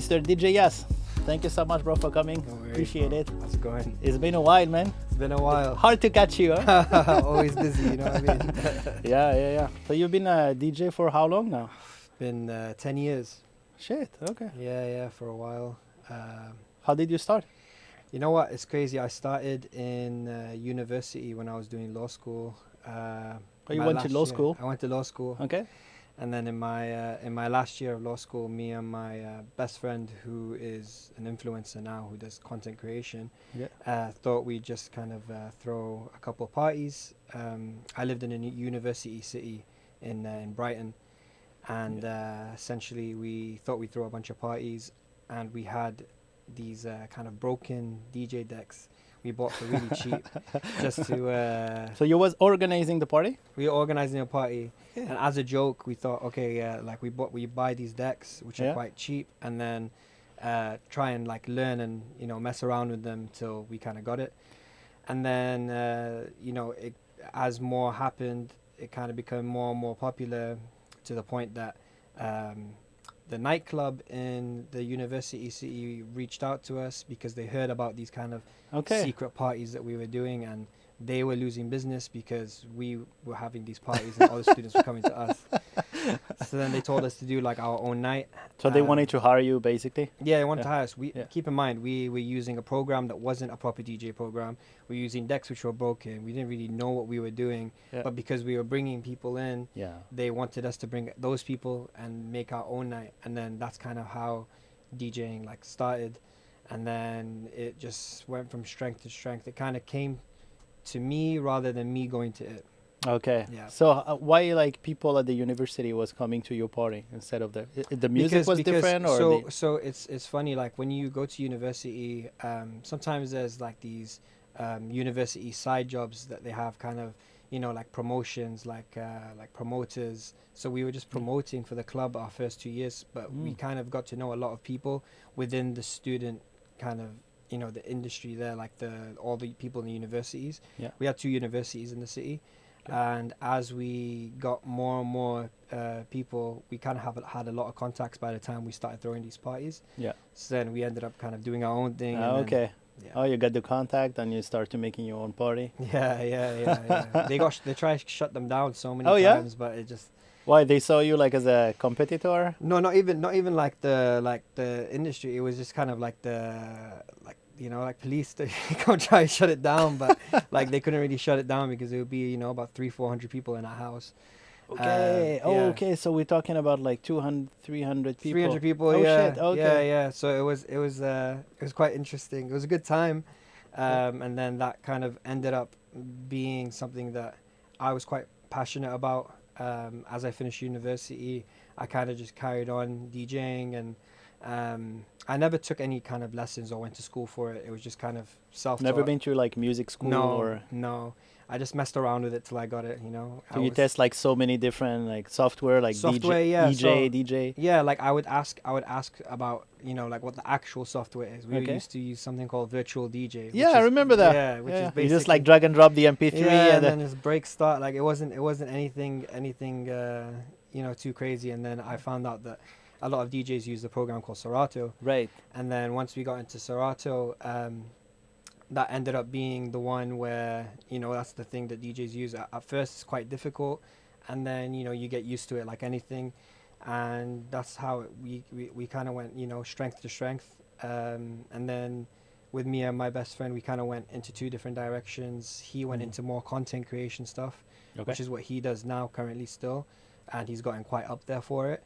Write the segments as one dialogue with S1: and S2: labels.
S1: Mr. DJ Yaz. Thank you so much, bro, for coming.
S2: No worries,
S1: Appreciate
S2: bro.
S1: it.
S2: How's it going?
S1: It's been a while, man.
S2: It's been a while.
S1: Hard to catch you, huh?
S2: Always busy, you know what I mean?
S1: Yeah. So you've been a DJ for how long now?
S2: Been 10 years.
S1: Shit, okay.
S2: Yeah, for a while.
S1: How did you start?
S2: You know what? It's crazy. I started in university when I was doing law school.
S1: You
S2: my
S1: went to
S2: last
S1: law
S2: year.
S1: school?
S2: I went to law school.
S1: Okay.
S2: And then in my last year of law school, me and my best friend, who is an influencer now, who does content creation, thought we'd just kind of throw a couple of parties. I lived in a university city in Brighton, and essentially we thought we'd throw a bunch of parties, and we had these kind of broken DJ decks we bought for really cheap, just to.
S1: So you was organizing the party?
S2: We were organizing a party,
S1: Yeah.
S2: and as a joke, we thought, okay, like we buy these decks, which are quite cheap, and then try and like learn and mess around with them till we kind of got it, and then as more happened, it kind of became more and more popular to the point that the nightclub in the university city reached out to us because they heard about these kind of secret parties that we were doing, and they were losing business because we were having these parties and all the students were coming to us. So then they told us to do like our own night.
S1: So they wanted to hire you, basically?
S2: Yeah, they wanted to hire us. Keep in mind, we were using a program that wasn't a proper DJ program. We were using decks which were broken. We didn't really know what we were doing. But because we were bringing people in, they wanted us to bring those people and make our own night. And then that's kind of how DJing like started. And then it just went from strength to strength. It kind of came to me rather than me going to it.
S1: Okay.
S2: Yeah.
S1: So why like people at the university was coming to your party instead of the music was different, or
S2: so it's funny, like when you go to university, sometimes there's like these university side jobs that they have, kind of like promotions, like promoters. So we were just promoting for the club our first 2 years, but we kind of got to know a lot of people within the student kind of the industry there, like all the people in the universities. We had 2 universities in the city. And as we got more and more people, we kind of had a lot of contacts by the time we started throwing these parties. So then we ended up kind of doing our own thing.
S1: Oh, you got the contact and you started making your own party.
S2: Yeah. They tried to shut them down so many times, but it just.
S1: Why, they saw you like as a competitor?
S2: No, not even like the industry. It was just kind of like like police to go try and shut it down, but like they couldn't really shut it down because it would be about 300-400 people in a house.
S1: Okay. So we're talking about like 200-300 people.
S2: 300 people.
S1: Shit. Okay.
S2: Yeah. So it was quite interesting. It was a good time, and then that kind of ended up being something that I was quite passionate about. As I finished university, I kind of just carried on DJing, and I never took any kind of lessons or went to school for it. It was just kind of self-taught.
S1: Never been to like music school?
S2: No. I just messed around with it till I got it,
S1: So you test like so many different like software, like DJ?
S2: Yeah, like I would ask about, like what the actual software is. We used to use something called virtual DJ.
S1: I remember that.
S2: Yeah, which is basically...
S1: You just like drag and drop the MP3
S2: and then just break start. Like it wasn't anything too crazy. And then I found out that a lot of DJs use a program called Serato.
S1: Right.
S2: And then once we got into Serato, that ended up being the one where, that's the thing that DJs use. At first, it's quite difficult. And then, you get used to it like anything. And that's how we kind of went, strength to strength. And then with me and my best friend, we kind of went into 2 different directions. He went into more content creation stuff, which is what he does now currently still. And he's gotten quite up there for it.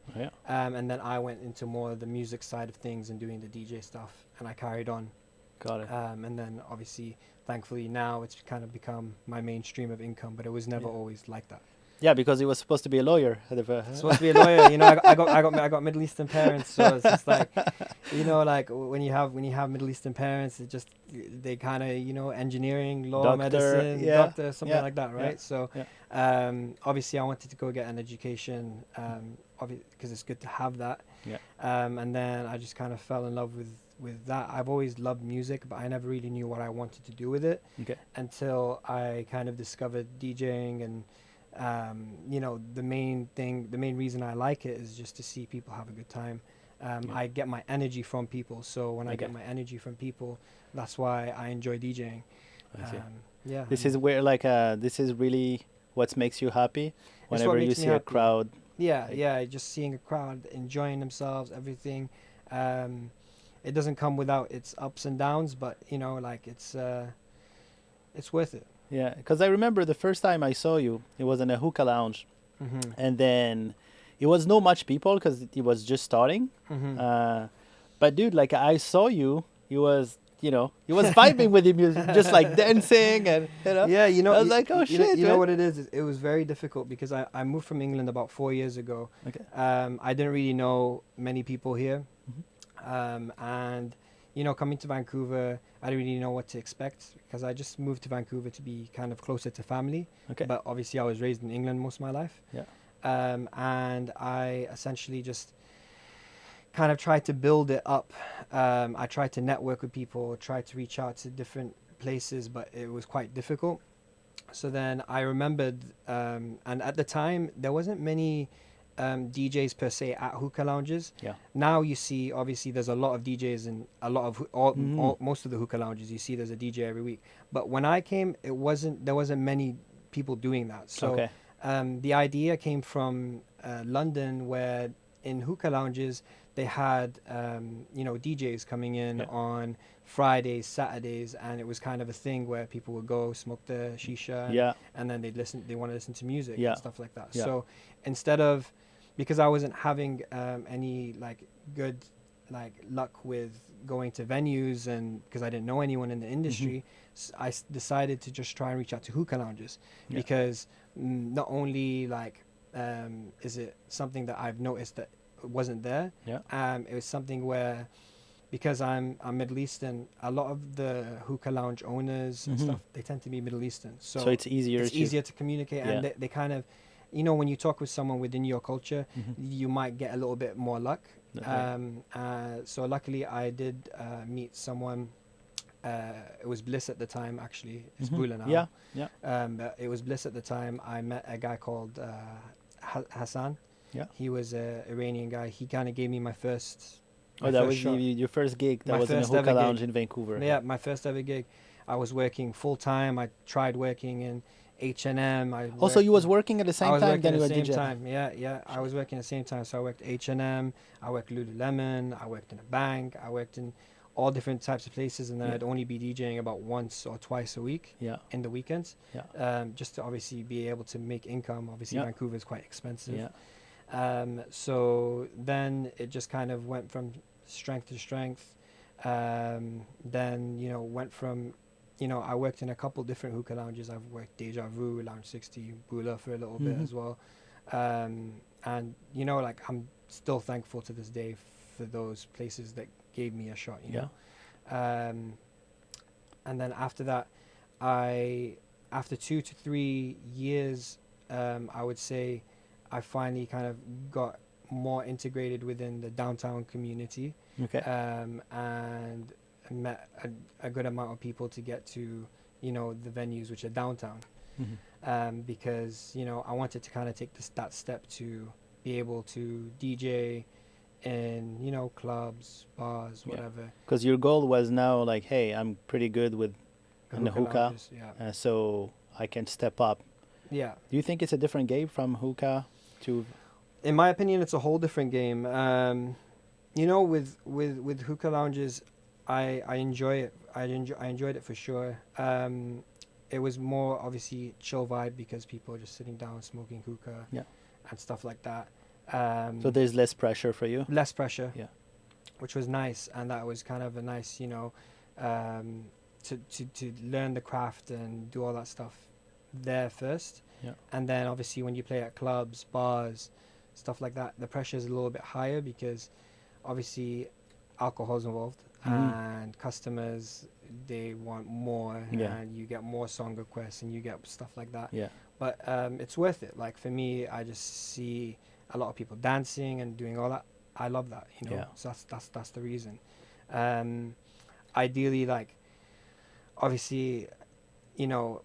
S2: And then I went into more of the music side of things and doing the DJ stuff, and I carried on.
S1: Got it.
S2: And then obviously, thankfully now it's kind of become my main stream of income, but it was never always like that.
S1: Yeah, because he was supposed to be a lawyer.
S2: Supposed to be a lawyer, I got Middle Eastern parents, so it's just like, like when you have Middle Eastern parents, it just they kind of
S1: doctor,
S2: engineering, law, medicine, doctor, something like that, right? So, obviously I wanted to go get an education, because it's good to have that. And then I just kind of fell in love with that. I've always loved music, but I never really knew what I wanted to do with it until I kind of discovered DJing. And the main reason I like it is just to see people have a good time. I get my energy from people. So when I get my energy from people, that's why I enjoy DJing.
S1: I see.
S2: Yeah.
S1: This is where this is really what makes you happy whenever you see a crowd.
S2: Yeah, just seeing a crowd enjoying themselves, everything. It doesn't come without its ups and downs, but it's worth it.
S1: Yeah, because I remember the first time I saw you, it was in a hookah lounge, and then it was no much people because it was just starting. But dude, like I saw you, you was vibing with the music, just like dancing and
S2: Yeah,
S1: I was like, oh shit,
S2: you know what it is? It was very difficult because I moved from England about 4 years ago.
S1: Okay.
S2: I didn't really know many people here, and coming to Vancouver, I didn't really know what to expect because I just moved to Vancouver to be kind of closer to family.
S1: Okay.
S2: But obviously, I was raised in England most of my life.
S1: Yeah.
S2: And I essentially just kind of tried to build it up. I tried to network with people, tried to reach out to different places, but it was quite difficult. So then I remembered, and at the time, there wasn't many DJs per se at hookah lounges.
S1: Yeah.
S2: Now you see, obviously, there's a lot of DJs and a lot of most of the hookah lounges. You see, there's a DJ every week. But when I came, there wasn't many people doing that. So the idea came from London, where in hookah lounges they had DJs coming in on Fridays, Saturdays, and it was kind of a thing where people would go smoke the shisha and then they want to listen to music and stuff like that. So instead of, because I wasn't having any good luck with going to venues, and because I didn't know anyone in the industry, I decided to just try and reach out to hookah lounges because not only is it something that I've noticed that wasn't there, it was something where, because I'm Middle Eastern, a lot of the hookah lounge owners and stuff, they tend to be Middle Eastern, so
S1: it's easier
S2: to communicate, and they kind of, when you talk with someone within your culture, you might get a little bit more luck. So luckily I did meet someone. It was Bliss at the time, actually. It's Bula now. But it was Bliss at the time. I met a guy called Hassan. He was an Iranian guy. He kind of gave me my first.
S1: That was your first gig. That was in a hookah lounge in Vancouver.
S2: Yeah, my first ever gig. I was working full time. I tried working in H&M.
S1: Also, you was working at the same time.
S2: Then you were DJ. Yeah. I was working at the same time. So I worked H&M. I worked Lululemon. I worked in a bank. I worked in all different types of places, and then I'd only be DJing about once or twice a week in the weekends, just to obviously be able to make income. Obviously, Vancouver is quite expensive. So then it just kind of went from strength to strength. Then, went from, I worked in a couple different hookah lounges. I've worked Deja Vu, Lounge 60, Bula for a little bit as well. And, I'm still thankful to this day for those places that gave me a shot, and then after that, after 2 to 3 years, I would say I finally kind of got more integrated within the downtown community, and met a good amount of people to get to, the venues which are downtown, because, I wanted to kind of take that step to be able to DJ in, clubs, bars, whatever.
S1: Because your goal was now hey, I'm pretty good with the hookah, so I can step up.
S2: Yeah.
S1: Do you think it's a different game from hookah to?
S2: In my opinion, it's a whole different game. With hookah lounges, I enjoy it. I enjoyed it for sure. It was more obviously chill vibe because people are just sitting down smoking hookah and stuff like that.
S1: So there's less pressure for you?
S2: Less pressure, which was nice, and that was kind of a nice, to learn the craft and do all that stuff there first, and then obviously when you play at clubs, bars, stuff like that, the pressure is a little bit higher because obviously alcohol's involved, and customers, they want more, and you get more song requests and you get stuff like that. But it's worth it. For me, I just see a lot of people dancing and doing all that. I love that, so that's the reason. Ideally, obviously,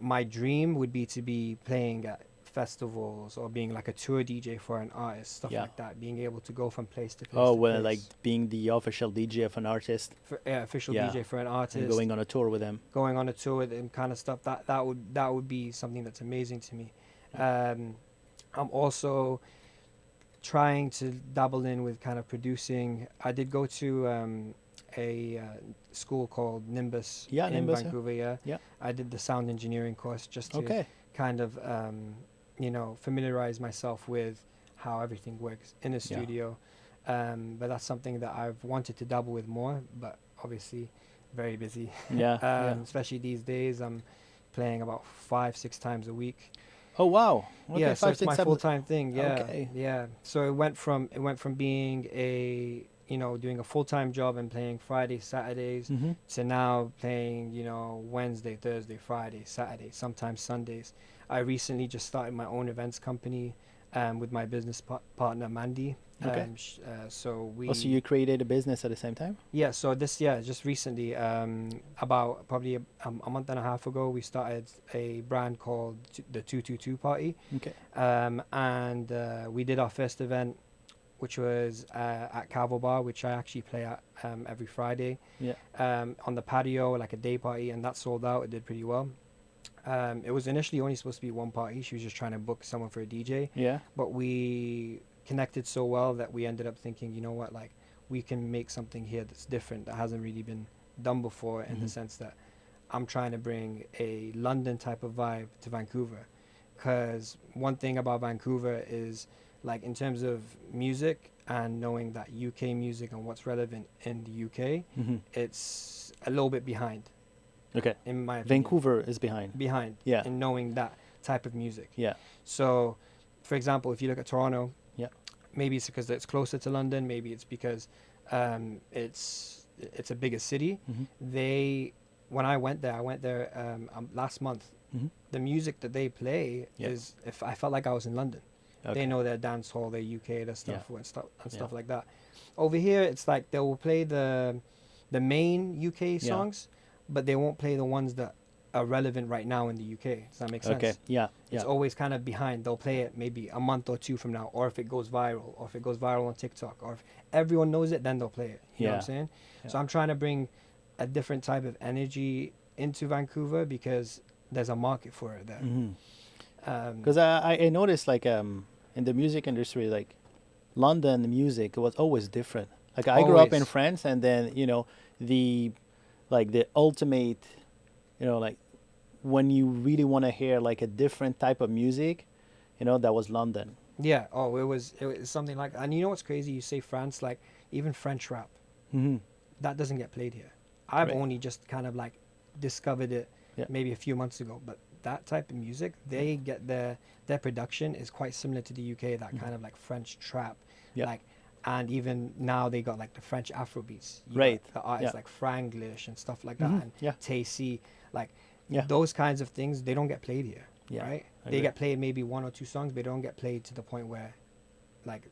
S2: my dream would be to be playing at festivals or being like a tour DJ for an artist, stuff like that. Being able to go from place to place.
S1: Oh, well, like being the official DJ of an artist.
S2: Official DJ for an artist.
S1: And going on a tour with them.
S2: Going on a tour with them, kind of stuff. That would be something that's amazing to me. I'm also trying to dabble in with kind of producing. I did go to a school called Nimbus in Vancouver. Yeah. I did the sound engineering course just to kind of familiarize myself with how everything works in a studio. But that's something that I've wanted to dabble with more, but obviously very busy. Especially these days, I'm playing about 5-6 times a week.
S1: Oh wow! Okay,
S2: so it's my full-time thing. So it went from being a doing a full-time job and playing Fridays, Saturdays, to now playing Wednesday, Thursday, Friday, Saturday, sometimes Sundays. I recently just started my own events company with my business partner Mandy. So
S1: you created a business at the same time?
S2: Yeah. So just recently, about probably a month and a half ago, we started a brand called the 222 Party. And we did our first event, which was at Cavo Bar, which I actually play at every Friday. On the patio, like a day party, and that sold out. It did pretty well. It was initially only supposed to be one party. She was just trying to book someone for a DJ. But we connected so well that we ended up thinking, you know what, like we can make something here that's different, that hasn't really been done before, in the sense that I'm trying to bring a London type of vibe to Vancouver. Because one thing about Vancouver is, like, in terms of music and knowing that UK music and what's relevant in the UK, it's a little bit behind. In my opinion.
S1: Vancouver is behind.
S2: In knowing that type of music. So, for example, if you look at Toronto, maybe it's because it's closer to London. Maybe it's because it's a bigger city. When I went there last month. The music that they play is, I felt like I was in London. They know their dance hall, their UK, their stuff and stuff like that. Over here, it's like they will play the main UK songs, but they won't play the ones that are relevant right now in the UK. Does that make sense? It's always kind of behind. They'll play it maybe a month or two from now, or if it goes viral, or if it goes viral on TikTok, or if everyone knows it, then they'll play it. You know what I'm saying? So I'm trying to bring a different type of energy into Vancouver because there's a market for it there.
S1: Because I noticed, like, in the music industry, like, London music was always different. Like, I grew up in France, and then the ultimate, like, when you really want to hear like a different type of music, that was London.
S2: It was something like, and you know what's crazy? You say France, like even French rap, that doesn't get played here. I've only just kind of like discovered it maybe a few months ago, but that type of music, they get their production is quite similar to the UK, that kind of like French trap, like, and even now they got like the French Afro beats, the artists like Franglish and stuff like that, and Tay-C, like those kinds of things, they don't get played here, right? They get played maybe 1 or 2 songs, but they don't get played to the point where like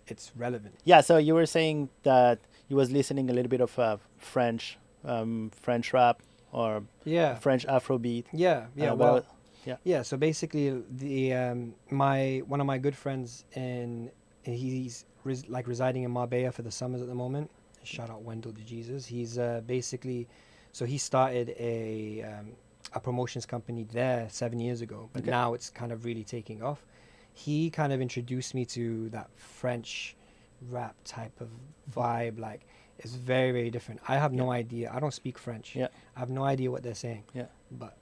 S2: it's relevant. So
S1: you were saying that you was listening a little bit of French rap or French Afrobeat.
S2: So basically, the one of my good friends, he's residing in Marbella for the summers at the moment. Shout out Wendell to Jesus. He's basically, so he started a promotions company there 7 years ago, but now it's kind of really taking off. He kind of introduced me to that French rap type of vibe. Like, it's very, very different. I have no idea. I don't speak French. I have no idea what they're saying. But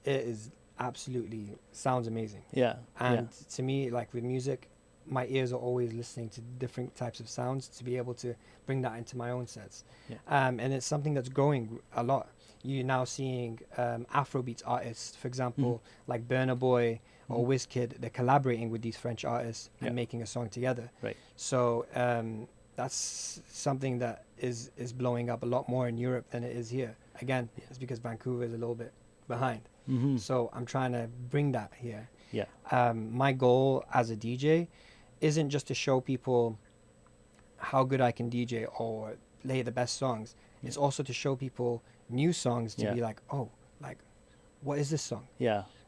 S2: it is absolutely sounds amazing. And to me, like with music, my ears are always listening to different types of sounds to be able to bring that into my own sets. And it's something that's growing a lot. You're now seeing Afrobeats artists, for example, like Burna Boy or Wizkid, they're collaborating with these French artists and making a song together. So that's something that is blowing up a lot more in Europe than it is here. Again, it's because Vancouver is a little bit behind. So I'm trying to bring that here. My goal as a DJ isn't just to show people how good I can DJ or play the best songs. It's also to show people new songs to be like, oh, like, what is this song?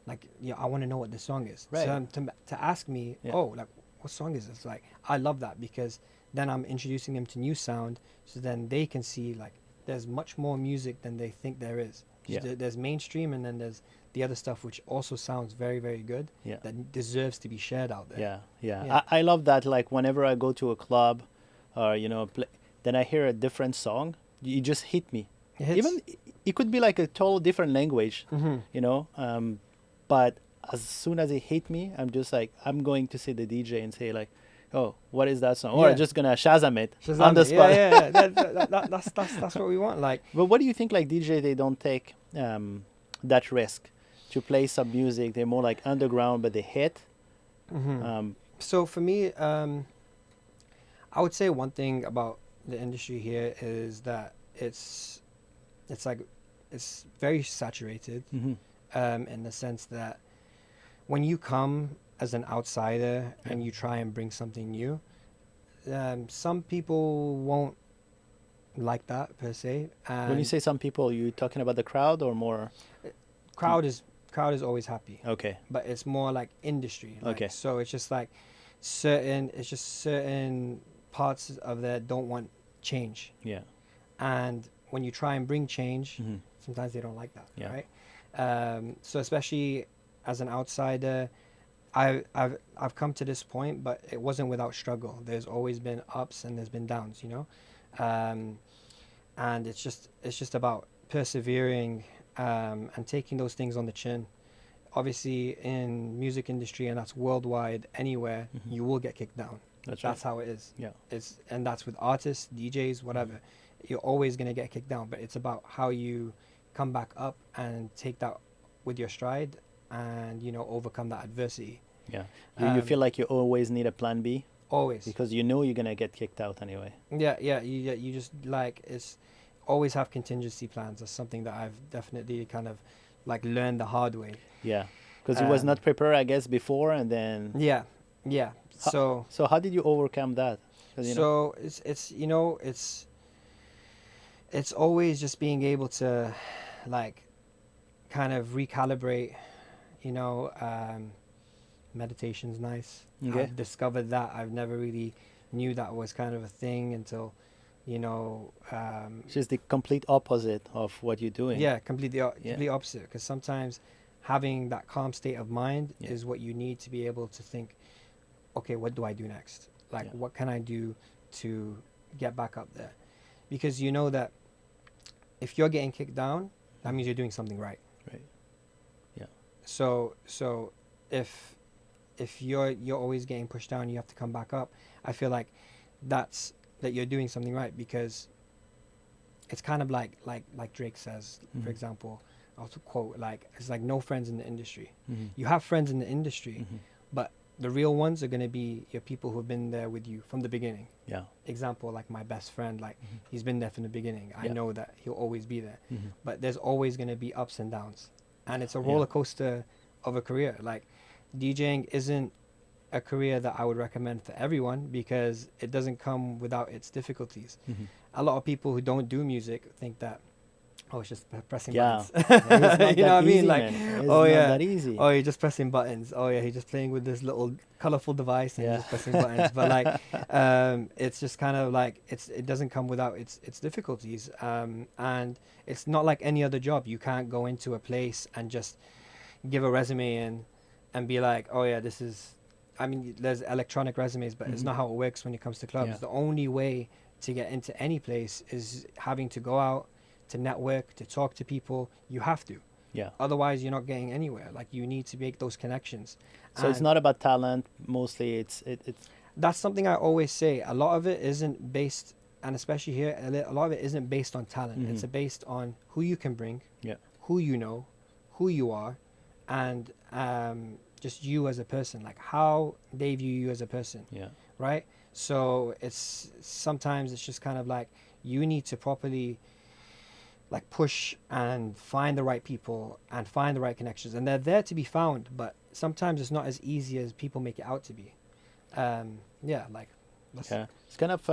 S2: like, I want to know what this song is.
S1: Right.
S2: So, to ask me, oh, like, what song is this? Like, I love that, because then I'm introducing them to new sound, so then they can see, like, there's much more music than they think there is. There's mainstream, and then there's the other stuff which also sounds very, very good, that deserves to be shared out there.
S1: I love that. Like, whenever I go to a club, or then I hear a different song, it just hit me. Even it could be like a total different language, but as soon as it hit me, I'm just like, I'm going to see the DJ and say like, oh, what is that song? Or I'm just gonna Shazam it on the spot.
S2: That's what we want. Like,
S1: but what do you think? Like, DJ, they don't take that risk to play some music. They're more like underground, but they hit.
S2: So for me, I would say one thing about the industry here is that it's very saturated, in the sense that when you come as an outsider and you try and bring something new, some people won't like that per se. And
S1: when you say some people, you talking about the crowd or more?
S2: Crowd is always happy.
S1: Okay.
S2: But it's more like industry. Like,
S1: okay.
S2: So it's just like certain parts of that don't want change.
S1: Yeah.
S2: And when you try and bring change, sometimes they don't like that.
S1: Yeah.
S2: Right. So especially as an outsider, I've come to this point, but it wasn't without struggle. There's always been ups and there's been downs, and it's just about persevering, and taking those things on the chin. Obviously, in music industry, and that's worldwide, anywhere, you will get kicked down. That's how it is.
S1: Yeah.
S2: And that's with artists, DJs, whatever. You're always gonna get kicked down, but it's about how you come back up and take that with your stride, and overcome that adversity.
S1: Yeah. You feel like you always need a plan B?
S2: Always.
S1: Because you're gonna get kicked out anyway.
S2: You just like, it's always have contingency plans. That's something that I've definitely kind of like learned the hard way.
S1: Yeah. Because you was not prepared, I guess, before, and then So how did you overcome that?
S2: So it's always just being able to like kind of recalibrate. Meditation's nice.
S1: Okay.
S2: I've discovered that. I've never really knew that was kind of a thing until,
S1: it's just the complete opposite of what you're doing.
S2: Yeah, completely opposite. Because sometimes having that calm state of mind is what you need to be able to think, okay, what do I do next? Like, what can I do to get back up there? Because you know that if you're getting kicked down, that means you're doing something right.
S1: Right. Yeah.
S2: So if you're always getting pushed down, you have to come back up. I feel like that you're doing something right, because it's kind of like Drake says, for example. I'll quote, like, it's like no friends in the industry. You have friends in the industry, but the real ones are going to be your people who've been there with you from the beginning. Yeah. Example, like my best friend, like he's been there from the beginning. I know that he'll always be there, but there's always going to be ups and downs, and it's a roller coaster of a career. Like, DJing isn't a career that I would recommend for everyone, because it doesn't come without its difficulties. A lot of people who don't do music think that, oh, it's just pressing buttons. You know what I mean? Like, oh yeah, that easy. Oh, you're just pressing buttons. Oh yeah, he's just playing with this little colorful device and just pressing buttons. But like, it's just kind of like it doesn't come without its difficulties. And it's not like any other job. You can't go into a place and just give a resume and be like, oh yeah, this is. I mean, there's electronic resumes, but it's not how it works when it comes to clubs. Yeah. The only way to get into any place is having to go out, to network, to talk to people. You have to. Yeah. Otherwise, you're not getting anywhere. Like, you need to make those connections.
S1: So it's not about talent. Mostly, it's.
S2: That's something I always say. A lot of it isn't based, and especially here, a lot of it isn't based on talent. It's based on who you can bring, who you know, who you are, and just you as a person. Like, how they view you as a person. Yeah. Right. So sometimes it's just kind of like you need to properly like push and find the right people and find the right connections, and they're there to be found, but sometimes it's not as easy as people make it out to be.
S1: It's kind of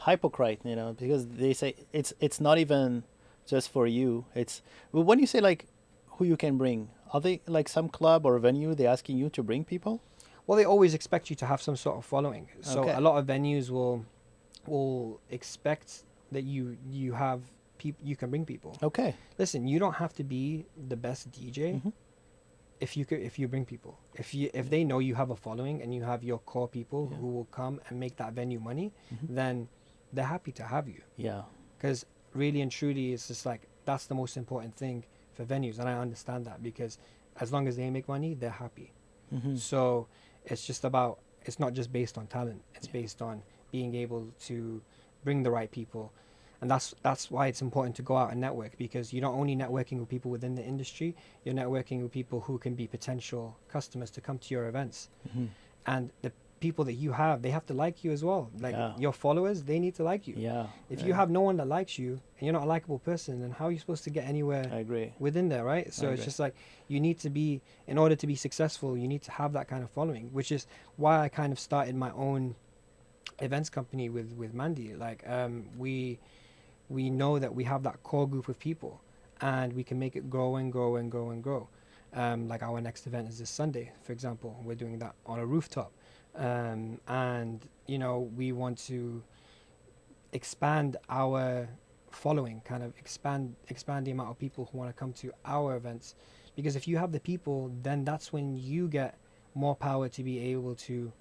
S1: hypocrite, because they say it's not even just for you. It's when you say like who you can bring, Are they like some club or venue? They asking you to bring people?
S2: Well, they always expect you to have some sort of following. So
S1: Okay.
S2: a lot of venues will expect that you have people, you can bring people.
S1: Okay.
S2: Listen, you don't have to be the best DJ
S1: Mhm.
S2: if you bring people. If they know you have a following and you have your core people
S1: Yeah.
S2: who will come and make that venue money,
S1: Mhm.
S2: then they're happy to have you.
S1: Yeah.
S2: Because really and truly, it's just like that's the most important thing for venues, and I understand that because as long as they make money, they're happy.
S1: Mhm.
S2: So it's just about, it's not just based on talent, it's
S1: Yeah.
S2: based on being able to bring the right people. And that's why it's important to go out and network, because you're not only networking with people within the industry, you're networking with people who can be potential customers to come to your events.
S1: Mhm.
S2: And the people that you have, they have to like you as well. Like
S1: Yeah.
S2: your followers, they need to like you.
S1: Yeah.
S2: If
S1: Yeah.
S2: you have no one that likes you and you're not a likable person, then how are you supposed to get anywhere
S1: I agree.
S2: within there, right? So
S1: I
S2: it's
S1: agree.
S2: just like you need to be, in order to be successful, you need to have that kind of following, which is why I kind of started my own events company with Mandy. Like we know that we have that core group of people, and we can make it grow and grow and grow and grow. Like our next event is this Sunday, for example. We're doing that on a rooftop, and you know we want to expand our following, kind of expand the amount of people who want to come to our events, because if you have the people, then that's when you get more power to be able to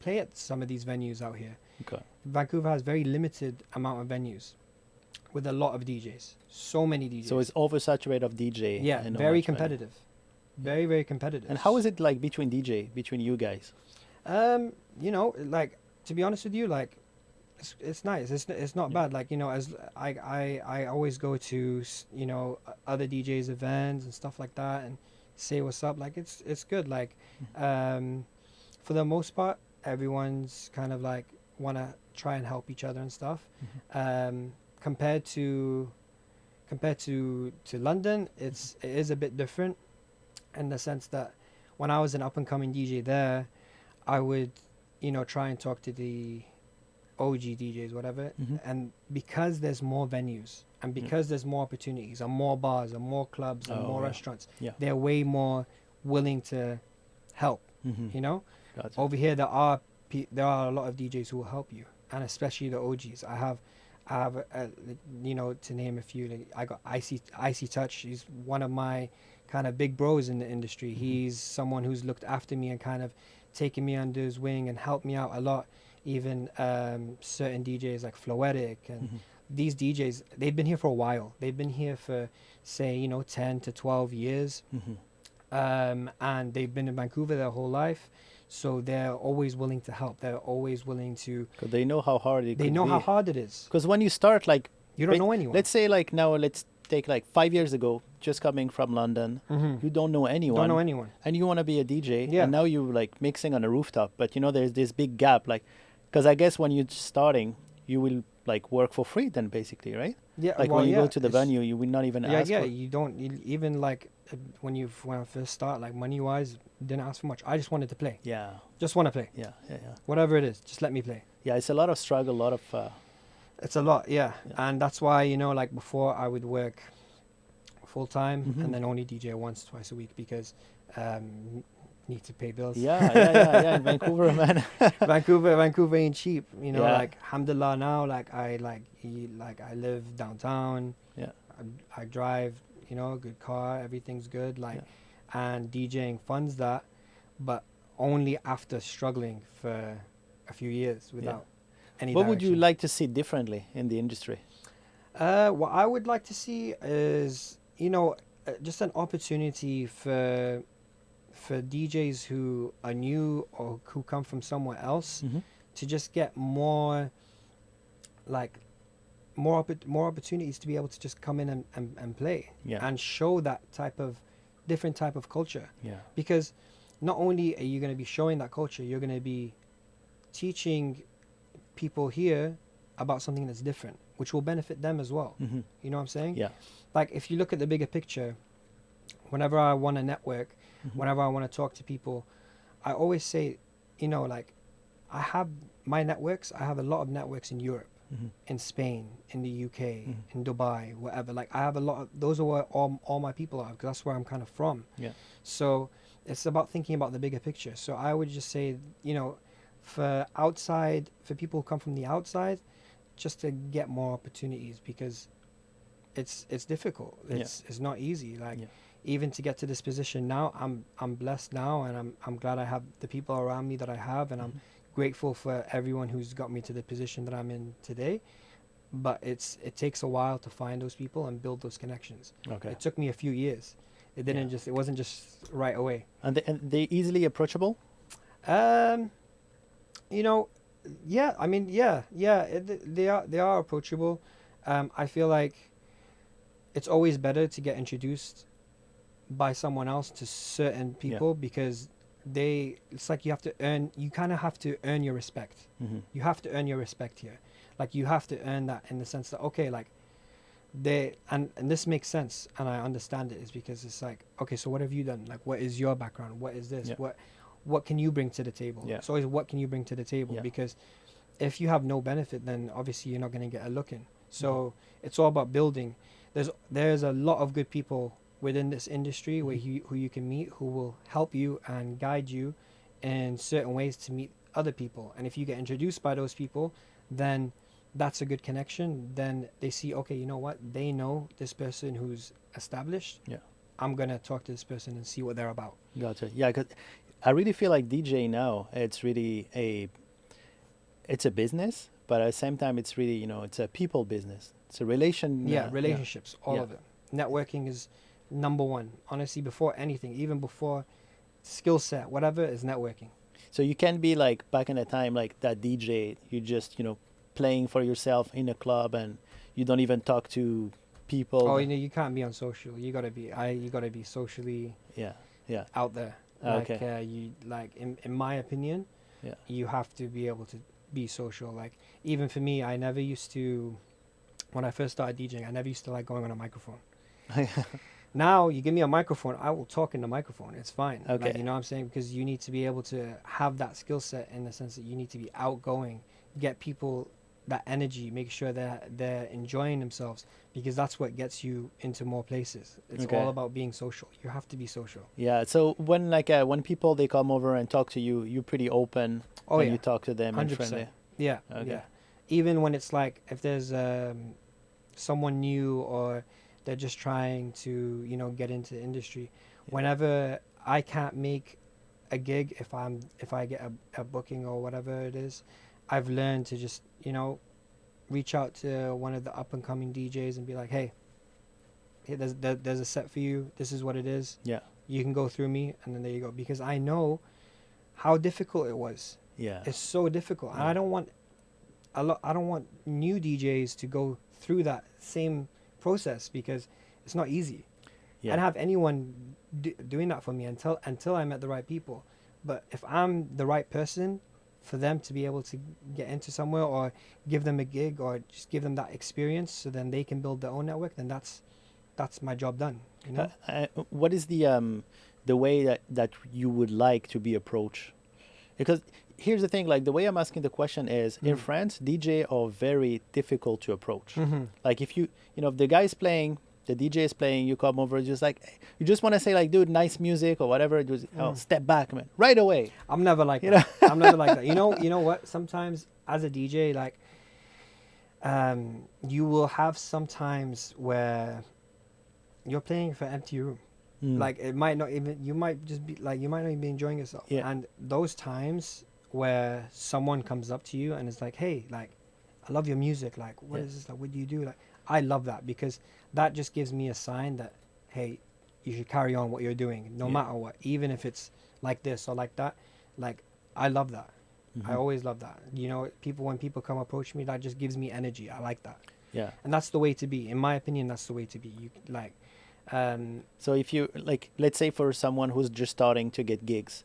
S2: play at some of these venues out here.
S1: Okay.
S2: Vancouver has very limited amount of venues with a lot of DJs, so many DJs.
S1: So it's oversaturated of DJ.
S2: yeah,
S1: and not
S2: very
S1: much venue.
S2: competitive, very competitive.
S1: And how is it like between between you guys?
S2: You know, like to be honest with you, like it's nice. It's not
S1: Yeah.
S2: bad. Like, you know, as I always go to you know, other DJs events and stuff like that and say what's up. Like it's good. Like for the most part, everyone's kind of like want to try and help each other and stuff.
S1: Mhm.
S2: Compared to London, it is a bit different in the sense that when I was an up and coming DJ there, I would, you know, try and talk to the OG DJs, whatever.
S1: Mhm.
S2: And because there's more venues and because there's more opportunities and more bars and more clubs and
S1: Oh,
S2: more
S1: yeah.
S2: restaurants,
S1: Yeah.
S2: they're way more willing to help.
S1: Mhm.
S2: You know,
S1: Gotcha.
S2: over here there are a lot of DJs who will help you, and especially the OGs. I have you know, to name a few. Like I got Icy Touch. He's one of my kind of big bros in the industry.
S1: Mhm.
S2: He's someone who's looked after me and kind of taken me under his wing and helped me out a lot. Even certain DJs like Floetic and
S1: Mhm.
S2: these DJs, they've been here for a while. They've been here for, say, you know, 10 to 12 years.
S1: Mhm.
S2: And they've been in Vancouver their whole life. So they're always willing to help. They're always willing to.
S1: Because they know how hard it
S2: They
S1: could
S2: know
S1: be.
S2: how hard it is.
S1: Because when you start, like,
S2: You don't
S1: ba-
S2: know anyone.
S1: let's say, like, now, let's take like 5 years ago, just coming from London, you don't know anyone.
S2: Don't know anyone.
S1: And you want to be a DJ,
S2: Yeah.
S1: and now you like mixing on a rooftop, but you know there's this big gap, like, because I guess when you're starting, you will like work for free then basically, right?
S2: Yeah.
S1: Like
S2: well,
S1: when you
S2: yeah,
S1: go to the
S2: it's-
S1: venue, you will not even
S2: Yeah,
S1: ask
S2: yeah.
S1: for.
S2: You don't even like when I first start, like money wise, didn't ask for much. I just wanted to play.
S1: Yeah,
S2: Just want to play.
S1: yeah.
S2: Whatever it is, just let me play.
S1: Yeah, it's a lot of struggle, a lot of.
S2: It's a lot, yeah.
S1: Yeah.
S2: And that's why, you know, like before I would work full time
S1: Mhm.
S2: and then only DJ once, twice a week because need to pay bills.
S1: Yeah. In Vancouver, man.
S2: Vancouver ain't cheap, you know.
S1: Yeah.
S2: Like alhamdulillah now, I live downtown.
S1: Yeah.
S2: I drive, you know, a good car. Everything's good. Like, and DJing funds that, but only after struggling for a few years without any.
S1: What would you
S2: direction.
S1: like to see differently in the industry?
S2: What I would like to see is, you know, just an opportunity for DJs who are new or who come from somewhere else
S1: Mhm.
S2: to just get more, like, more opportunities to be able to just come in and play
S1: Yeah.
S2: and show that different type of culture.
S1: Yeah.
S2: Because not only are you going to be showing that culture, you're going to be teaching people here about something that's different, which will benefit them as well.
S1: Mhm.
S2: You know what I'm saying?
S1: Yeah.
S2: Like, if you look at the bigger picture, whenever I want to network,
S1: Mhm.
S2: whenever I want to talk to people, I always say, you know, like, I have my networks, I have a lot of networks in Europe. in Spain, in the UK, in Dubai, whatever. Like I have a lot of those are where all my people are, because that's where I'm kind of from.
S1: Yeah.
S2: So it's about thinking about the bigger picture. So I would just say, you know, for people who come from the outside, just to get more opportunities, because it's difficult. It's not easy. Like even to get to this position now, I'm blessed now, and I'm glad I have the people around me that I have, and I'm grateful for everyone who's got me to the position that I'm in today. But it takes a while to find those people and build those connections.
S1: Okay.
S2: It took me a few years. It wasn't just right away.
S1: And they easily approachable?
S2: You know, yeah. I mean, yeah. They are approachable. I feel like it's always better to get introduced by someone else to certain people, because it's like you kind of have to earn your respect. You have to earn your respect here. Like you have to earn that, in the sense that, okay, like and this makes sense, and I understand it, is because it's like, okay, so what have you done? Like, what is your background? What is this? What can you bring to the table? It's always, what can you bring to the table? Because if you have no benefit, then obviously you're not going to get a look in. So it's all about building. There's a lot of good people within this industry who you can meet, who will help you and guide you in certain ways to meet other people. And if you get introduced by those people, then that's a good connection. Then they see, okay, you know what? They know this person who's established. Yeah. I'm going to talk to this person and see what they're about.
S1: Gotcha. Yeah, because I really feel like DJ now, it's really it's a business, but at the same time, it's really, it's a people business. It's a
S2: relationships, all of it. Networking is number one. Honestly, before anything, even before skill set, whatever, is networking.
S1: So you can be like back in the time, like that DJ, you just, playing for yourself in a club, and you don't even talk to people.
S2: Oh, you can't be on social. You gotta be socially out there. Like, in my opinion, you have to be able to be social. Like, even for me, I never used to, when I first started DJing, I never used to like going on a microphone. Now you give me a microphone, I will talk in the microphone. It's fine. Okay. Like, you know what I'm saying? Because you need to be able to have that skill set, in the sense that you need to be outgoing, get people that energy, make sure that they're enjoying themselves, because that's what gets you into more places. It's all about being social. You have to be social. Yeah.
S1: So when people, they come over and talk to you, you're pretty open. And you talk to them 100%. And friendly.
S2: Yeah. Okay. Yeah. Even when it's like, if there's someone new, or they're just trying to, get into the industry. Whenever I can't make a gig, if I get a booking or whatever it is, I've learned to just, reach out to one of the up and coming DJs and be like, hey, there's a set for you. This is what it is. Yeah. You can go through me, and then there you go. Because I know how difficult it was. Yeah. It's so difficult. Yeah. And I don't want new DJs to go through that same process, because it's not easy. I don't have anyone doing that for me until I met the right people. But if I'm the right person for them to be able to get into somewhere, or give them a gig, or just give them that experience, so then they can build their own network, then that's my job done.
S1: What is the way that you would like to be approached? Because here's the thing, like the way I'm asking the question is, in France, DJ are very difficult to approach. Like if if the guy is playing, the DJ is playing, you come over, just like, you just want to say like, dude, nice music or whatever, just step back, man, right away.
S2: I'm never like that. I'm never like that. You know what? Sometimes as a DJ, like, you will have sometimes where you're playing for an empty room. Like it might not even, you might just be like, you might not even be enjoying yourself. Yeah. And those times where someone comes up to you and is like, hey, like, I love your music. Like, what is this? Like, what do you do? Like, I love that, because that just gives me a sign that, hey, you should carry on what you're doing, no matter what, even if it's like this or like that. Like, I love that. I always love that. When people come approach me, that just gives me energy. I like that. Yeah. And that's the way to be. In my opinion, that's the way to be. You like.
S1: So if you like, let's say for someone who's just starting to get gigs,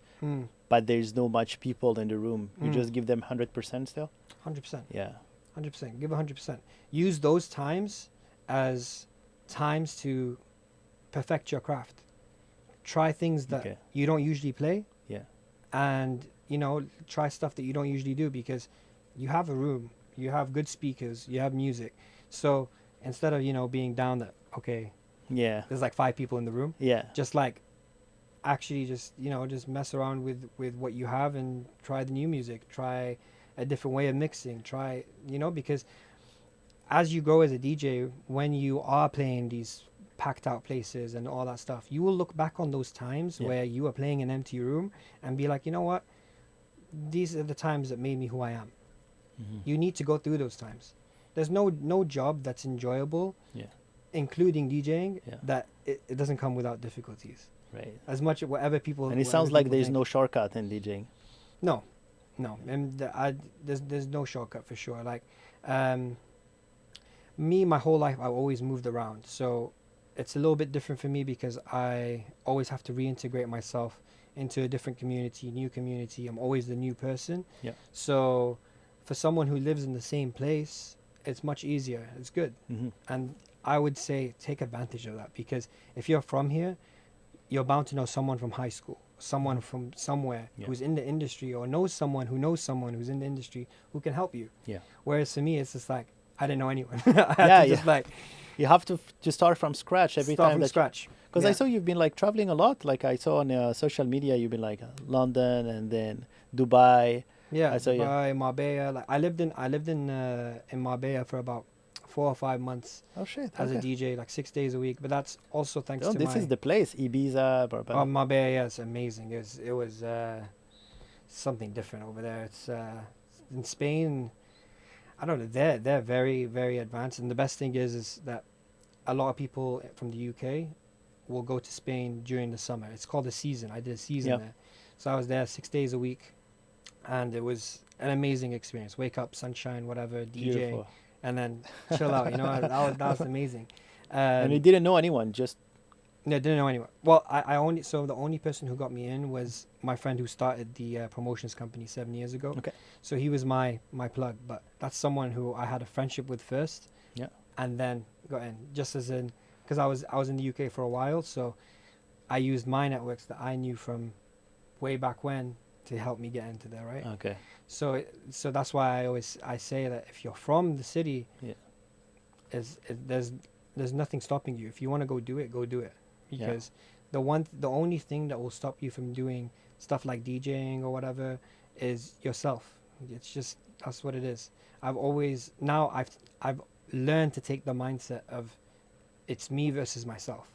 S1: but there's no much people in the room, you just give them 100% still?
S2: 100%. Yeah. 100%. Give 100%. Use those times as times to perfect your craft. Try things that you don't usually play. Yeah. And, try stuff that you don't usually do, because you have a room, you have good speakers, you have music. So instead of, you know, being down that, okay,
S1: Yeah.
S2: there's like 5 people in the room,
S1: Yeah.
S2: just like actually just, you know, just mess around with what you have and try the new music, try a different way of mixing, try, you know, because as you grow as a DJ, when you are playing these packed out places and all that stuff, you will look back on those times where you were playing an empty room and be like, you know what, these are the times that made me who I am. You need to go through those times. There's no job that's enjoyable, including DJing, that it doesn't come without difficulties.
S1: Right.
S2: As much as whatever people.
S1: And it sounds like there's no shortcut in DJing.
S2: No, and there's no shortcut for sure. Like, me, my whole life, I've always moved around, so it's a little bit different for me because I always have to reintegrate myself into a different community, new community. I'm always the new person.
S1: Yeah.
S2: So for someone who lives in the same place, it's much easier. It's good. And I would say take advantage of that, because if you're from here, you're bound to know someone from high school, someone from somewhere who's in the industry, or knows someone who's in the industry who can help you.
S1: Yeah.
S2: Whereas for me, it's just like, I didn't know anyone. I had to just like,
S1: you have to just start from scratch every time.
S2: From scratch.
S1: Because I saw you've been like traveling a lot. Like I saw on social media, you've been like London and then Dubai.
S2: Yeah,
S1: I saw
S2: Dubai, Marbella. Like I lived in Marbella for about 4 or 5 months.
S1: Oh shit!
S2: As a DJ, like 6 days a week. But that's also thanks to
S1: this is the place, Ibiza, Barbados.
S2: Oh, Marbella, yeah, it's amazing. It was something different over there. It's in Spain. I don't know. They're very, very advanced, and the best thing is that a lot of people from the UK will go to Spain during the summer. It's called a season. I did a season there, so I was there 6 days a week, and it was an amazing experience. Wake up, sunshine, whatever, DJ,
S1: Beautiful.
S2: and then chill out. You know, that was amazing.
S1: And you didn't know anyone, just.
S2: No, didn't know anyone. Well, the only person who got me in was my friend who started the promotions company 7 years ago.
S1: Okay.
S2: So he was my plug, but that's someone who I had a friendship with first.
S1: Yeah.
S2: And then got in, just as in, because I was in the UK for a while, so I used my networks that I knew from way back when to help me get into there, right?
S1: Okay.
S2: So that's why I say that if you're from the city, there's nothing stopping you. If you want to go do it, go do it. Because the only thing that will stop you from doing stuff like DJing or whatever is yourself. It's just, that's what it is. I've learned to take the mindset of it's me versus myself.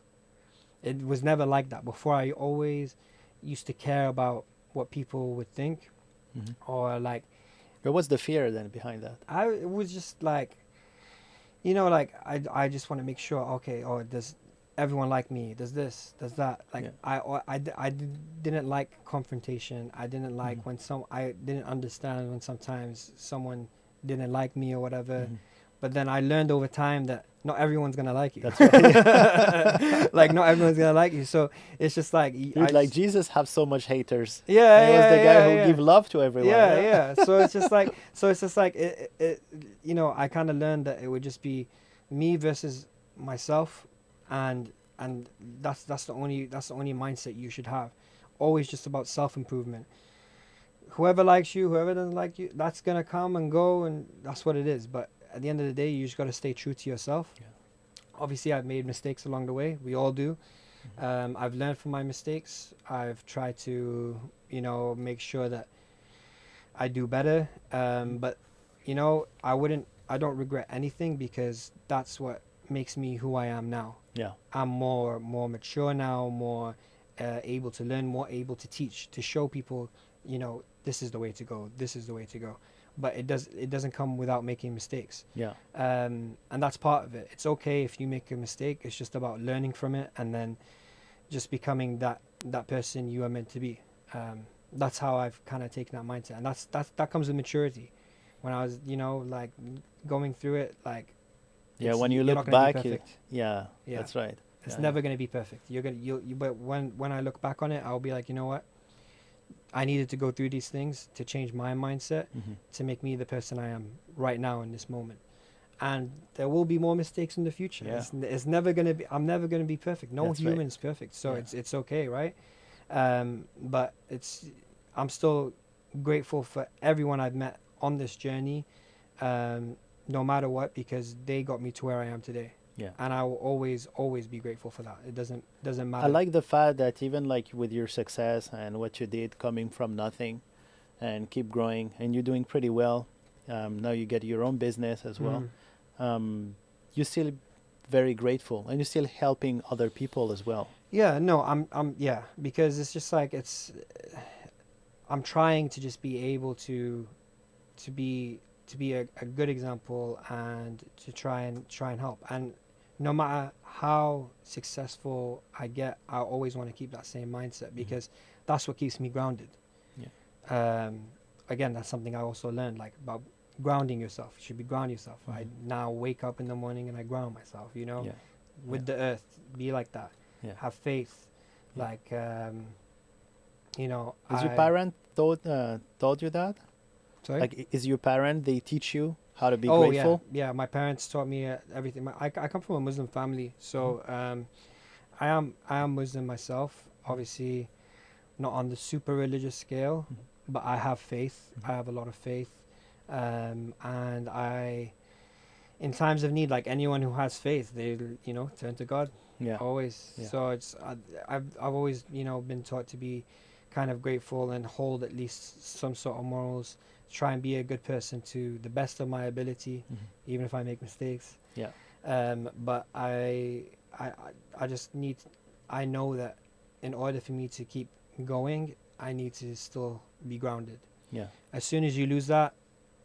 S2: It was never like that before. I always used to care about what people would think, or like.
S1: But what's the fear then behind that?
S2: It was just like, you know, like I just want to make sure. Okay, does everyone like me? Does this? Does that? Like I didn't like confrontation. I didn't like when I didn't understand when sometimes someone didn't like me or whatever. But then I learned over time that not everyone's gonna like you.
S1: That's right.
S2: Like not everyone's gonna like you. So it's just like
S1: like Jesus have so much haters.
S2: Yeah,
S1: he was the guy who give love to everyone.
S2: Yeah. So it's just like it you know, I kind of learned that it would just be me versus myself, and that's the only mindset you should have. Always just about self-improvement. Whoever likes you, whoever doesn't like you, that's gonna come and go, and that's what it is. But at the end of the day, you just got to stay true to yourself. Yeah. Obviously, I've made mistakes along the way. We all do. I've learned from my mistakes. I've tried to, you know, make sure that I do better. But, you know, I don't regret anything, because that's what makes me who I am now.
S1: Yeah.
S2: I'm more mature now, more able to learn, more able to teach, to show people, you know, this is the way to go. This is the way to go. But it doesn't come without making mistakes.
S1: Yeah.
S2: And that's part of it. It's okay if you make a mistake. It's just about learning from it and then just becoming that person you are meant to be. That's how I've kind of taken that mindset, and that comes with maturity. When I was, you know, like going through it, like
S1: when you look back, that's right.
S2: It's never going to be perfect. But when I look back on it, I'll be like, you know what? I needed to go through these things to change my mindset, to make me the person I am right now in this moment. And there will be more mistakes in the future. Yeah. It's never going to be, I'm never going to be perfect. No human's perfect. So it's okay, right? But I'm still grateful for everyone I've met on this journey. no matter what, because they got me to where I am today.
S1: Yeah.
S2: And I will always be grateful for that. It doesn't matter.
S1: I like the fact that even like with your success and what you did coming from nothing and keep growing, and you're doing pretty well. Now you get your own business as well. You're still very grateful, and you're still helping other people as well.
S2: Yeah, no, yeah, because it's just like I'm trying to just be able to be a good example, and to try and help. And no matter how successful I get, I always want to keep that same mindset, because that's what keeps me grounded. Yeah. Again, that's something I also learned, like, about grounding yourself. You should be ground yourself. I now wake up in the morning and I ground myself, with the earth. Be like that.
S1: Yeah.
S2: Have faith.
S1: Yeah.
S2: Like,
S1: Is your parent taught you that?
S2: Sorry?
S1: Like, is your parent, they teach you how to be
S2: Oh,
S1: grateful?
S2: yeah. My parents taught me everything. I come from a Muslim family, so I am Muslim myself. Obviously, not on the super religious scale, but I have faith. I have a lot of faith, and I, in times of need, like anyone who has faith, they turn to God.
S1: Yeah.
S2: Always.
S1: Yeah.
S2: So I've always been taught to be kind of grateful and hold at least some sort of morals. Try and be a good person to the best of my ability, even if I make mistakes.
S1: Yeah.
S2: But I just need. I know that in order for me to keep going, I need to still be grounded.
S1: Yeah.
S2: As soon as you lose that,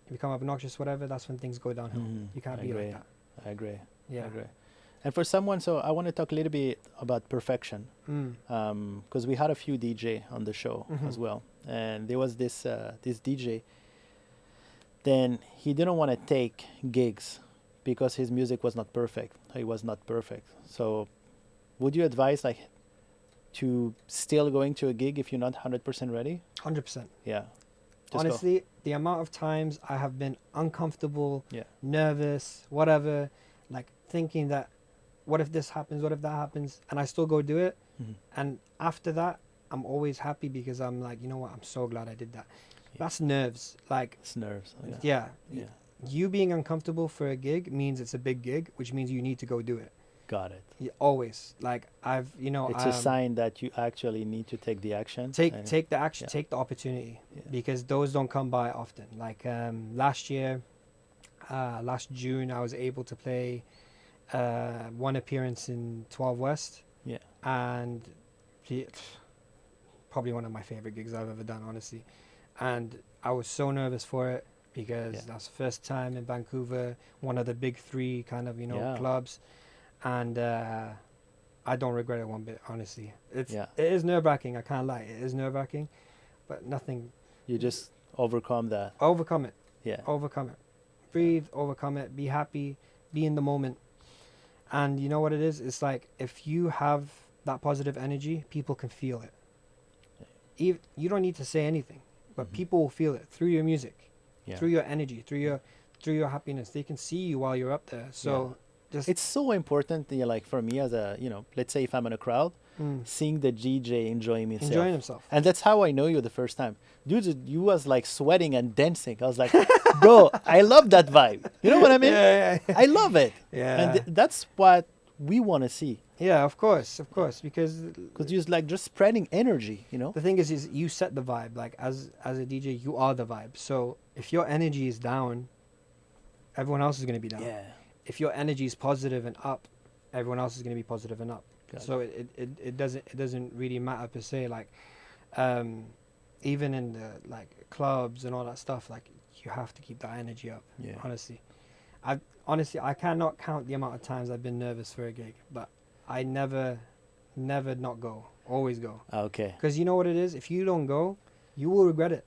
S2: you become obnoxious, whatever. That's when things go downhill. You can't be like that.
S1: I agree.
S2: Yeah.
S1: I agree. And for someone, so I want to talk a little bit about perfection, because we had a few DJ on the show as well, and there was this DJ. Then he didn't want to take gigs because his music was not perfect. He was not perfect. So, would you advise like to still going to a gig if you're not 100% ready?
S2: 100%.
S1: Yeah.
S2: Honestly, the amount of times I have been uncomfortable, nervous, whatever, like thinking that, what if this happens? What if that happens? And I still go do it. And after that, I'm always happy, because I'm like, you know what? I'm so glad I did that. That's nerves. Like,
S1: it's nerves.
S2: Yeah. You being uncomfortable for a gig means it's a big gig, which means you need to go do it.
S1: Got it.
S2: Always. Like,
S1: it's a sign that you actually need to take the action.
S2: Take the action. Take the opportunity, because those don't come by often. Like, last June, I was able to play one appearance in 12 West. Yeah. And probably one of my favorite gigs I've ever done, honestly. And I was so nervous for it, because that's the first time in Vancouver, one of the big three kind of, clubs. And I don't regret it one bit, honestly. It is nerve-wracking, I can't lie. It is nerve-wracking, but nothing.
S1: You just overcome that.
S2: Overcome it.
S1: Yeah.
S2: Overcome it. Breathe, overcome it, be happy, be in the moment. And you know what it is? It's like, if you have that positive energy, people can feel it. You don't need to say anything, but people will feel it through your music, through your energy, through your happiness. They can see you while you're up there. So it's so important. Like, for me, as a let's say if I'm in a crowd, seeing the DJ enjoying himself, and that's how I know you the first time, dude. You was like sweating and dancing. I was like, bro, I love that vibe. You know what I mean? Yeah. I love it. Yeah, and that's what we want to see. Yeah, of course, because you're like just spreading energy, The thing is you set the vibe. Like, as a DJ, you are the vibe. So if your energy is down, everyone else is going to be down. Yeah. If your energy is positive and up, everyone else is going to be positive and up. So it doesn't really matter per se. Like, even in the like clubs and all that stuff, like, you have to keep that energy up. Yeah. Honestly, I cannot count the amount of times I've been nervous for a gig, but I never not go. Always go. Okay. Because you know what it is? If you don't go, you will regret it.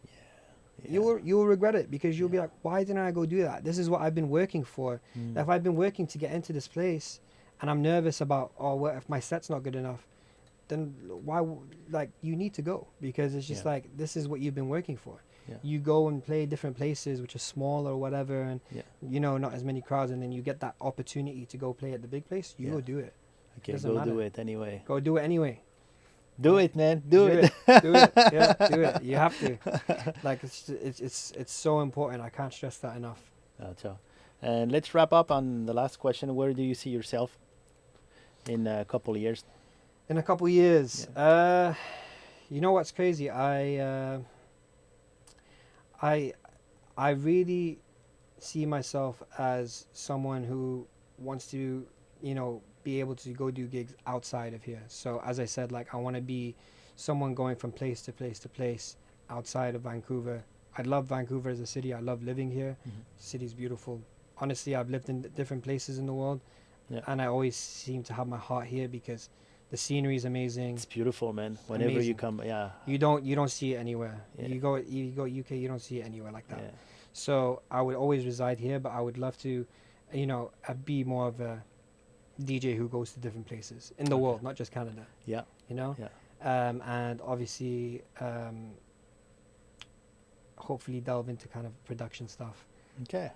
S2: Yeah. You will regret it, because you'll be like, why didn't I go do that? This is what I've been working for. If I've been working to get into this place, and I'm nervous about, what if my set's not good enough? Then why? Like, you need to go, because it's just like, this is what you've been working for. Yeah. You go and play different places which are small or whatever, and not as many crowds, and then you get that opportunity to go play at the big place. You go do it. Okay, go do it anyway. Go do it anyway.
S1: Do it, man. Do it.
S2: Do it. Yeah, do it. You have to. Like it's so important. I can't stress that enough.
S1: So, and let's wrap up on the last question. Where do you see yourself in a couple of years?
S2: In a couple years, you know what's crazy? I really see myself as someone who wants to, be able to go do gigs outside of here. So as I said, like I want to be someone going from place to place to place outside of Vancouver. I love Vancouver as a city. I love living here.
S1: Mm-hmm.
S2: The city's beautiful. Honestly, I've lived in different places in the world, and I always seem to have my heart here because the scenery is amazing.
S1: It's beautiful, man. Whenever
S2: amazing.
S1: you come,
S2: you don't see it anywhere.
S1: Yeah.
S2: You go UK, you don't see it anywhere like that.
S1: Yeah.
S2: So I would always reside here, but I would love to, be more of a DJ who goes to different places in the world, not just Canada.
S1: Yeah. Yeah.
S2: And obviously, hopefully delve into kind of production stuff.
S1: Okay.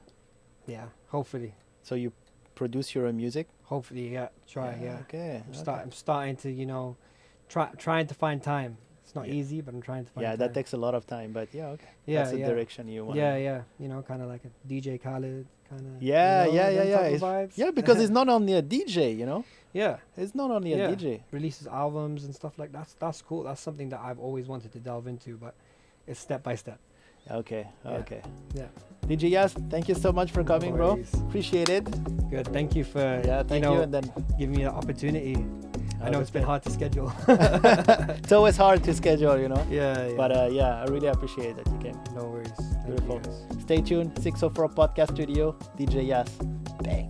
S2: Yeah, hopefully.
S1: So you produce your own music?
S2: Hopefully, yeah. Try, yeah.
S1: Okay.
S2: I'm starting to, trying to find time. It's not easy, but I'm trying to find time.
S1: Yeah, that takes a lot of time, but okay.
S2: Yeah,
S1: that's the direction you want.
S2: Yeah. Kind of like a DJ Khaled kind of.
S1: Yeah.
S2: Vibes.
S1: Yeah, because it's not only a DJ,
S2: Yeah.
S1: It's not only a DJ.
S2: Releases albums and stuff like that. That's cool. That's something that I've always wanted to delve into, but it's step by step.
S1: Okay.
S2: Yeah.
S1: DJ Yaz, thank you so much for coming, bro. Appreciate it.
S2: Good. Thank you for
S1: thank you, and then
S2: giving me the opportunity. I know it's been hard to schedule.
S1: It's always hard to schedule,
S2: Yeah.
S1: But I really appreciate that you came.
S2: No worries.
S1: Beautiful. Stay tuned. 604 Podcast Studio. DJ Yaz. Bang.